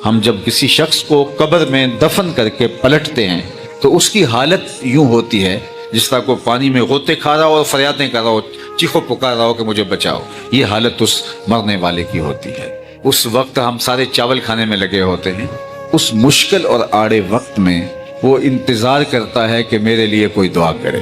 ہم جب کسی شخص کو قبر میں دفن کر کے پلٹتے ہیں تو اس کی حالت یوں ہوتی ہے جس طرح کوئی پانی میں غوطے کھا رہا ہو اور فریادیں کر رہا ہو، چیخو پکار رہا ہو کہ مجھے بچاؤ۔ یہ حالت اس مرنے والے کی ہوتی ہے۔ اس وقت ہم سارے چاول کھانے میں لگے ہوتے ہیں۔ اس مشکل اور آڑے وقت میں وہ انتظار کرتا ہے کہ میرے لیے کوئی دعا کرے۔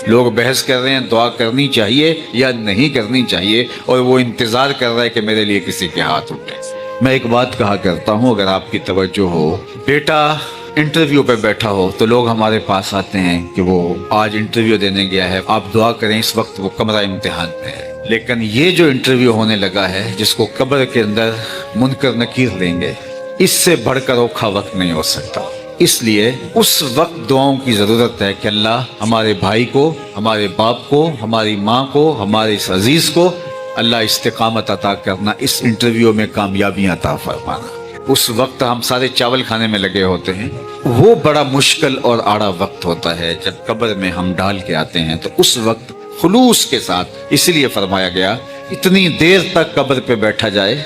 لوگ بحث کر رہے ہیں دعا کرنی چاہیے یا نہیں کرنی چاہیے، اور وہ انتظار کر رہا ہے کہ میرے لیے کسی کے ہاتھ اٹھے۔ میں ایک بات کہا کرتا ہوں، اگر آپ کی توجہ ہو، بیٹا انٹرویو پہ بیٹھا ہو تو لوگ ہمارے پاس آتے ہیں کہ وہ آج انٹرویو دینے گیا ہے، آپ دعا کریں، اس وقت وہ کمرہ امتحان میں ہے۔ لیکن یہ جو انٹرویو ہونے لگا ہے جس کو قبر کے اندر منکر نکیر لیں گے، اس سے بڑھ کر اوکھا وقت نہیں ہو سکتا۔ اس لیے اس وقت دعاؤں کی ضرورت ہے کہ اللہ ہمارے بھائی کو، ہمارے باپ کو، ہماری ماں کو، ہمارے اس عزیز کو اللہ استقامت عطا کرنا، اس انٹرویو میں کامیابی عطا فرمانا۔ اس وقت ہم سارے چاول کھانے میں لگے ہوتے ہیں۔ وہ بڑا مشکل اور آڑا وقت ہوتا ہے جب قبر میں ہم ڈال کے آتے ہیں، تو اس وقت خلوص کے ساتھ، اس لیے فرمایا گیا اتنی دیر تک قبر پہ بیٹھا جائے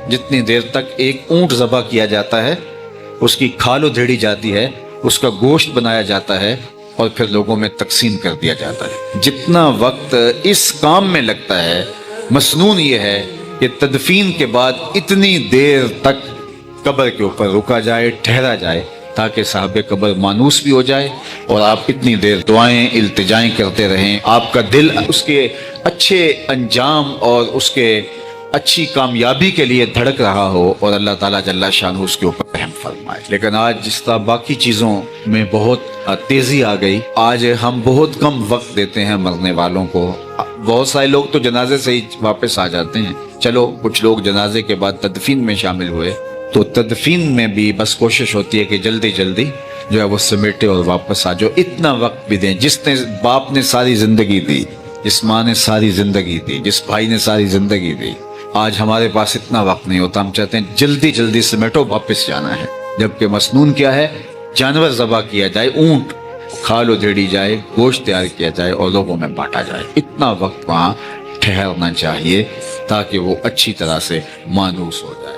جتنی دیر تک ایک اونٹ ذبح کیا جاتا ہے، اس کی کھال ادھیڑی جاتی ہے، اس کا گوشت بنایا جاتا ہے اور پھر لوگوں میں تقسیم کر دیا جاتا ہے۔ جتنا وقت اس کام میں لگتا ہے، مسنون یہ ہے کہ تدفین کے بعد اتنی دیر تک قبر کے اوپر رکا جائے، ٹھہرا جائے، تاکہ صاحب قبر مانوس بھی ہو جائے اور آپ اتنی دیر دعائیں التجائیں کرتے رہیں، آپ کا دل اس کے اچھے انجام اور اس کے اچھی کامیابی کے لیے دھڑک رہا ہو، اور اللہ تعالیٰ جل شانہ اس کے اوپر رحم فرمائے۔ لیکن آج جس طرح باقی چیزوں میں بہت تیزی آ گئی، آج ہم بہت کم وقت دیتے ہیں مرنے والوں کو۔ بہت سارے لوگ تو جنازے سے ہی واپس آ جاتے ہیں، چلو کچھ لوگ جنازے کے بعد تدفین میں شامل ہوئے، تو تدفین میں بھی بس کوشش ہوتی ہے کہ جلدی جلدی جو ہے وہ سمیٹے اور واپس آ جاؤ۔ اتنا وقت بھی دیں، جس نے باپ نے ساری زندگی دی، جس ماں نے ساری زندگی دی، جس بھائی نے ساری زندگی دی، آج ہمارے پاس اتنا وقت نہیں ہوتا۔ ہم چاہتے ہیں جلدی جلدی سمیٹو، واپس جانا ہے۔ جبکہ مسنون کیا ہے؟ جانور ذبح کیا جائے، اونٹ کھال ادھیڑی جائے، گوشت تیار کیا جائے اور لوگوں میں بانٹا جائے۔ اتنا وقت وہاں ٹھہرنا چاہیے تاکہ وہ اچھی طرح سے مانوس ہو جائے۔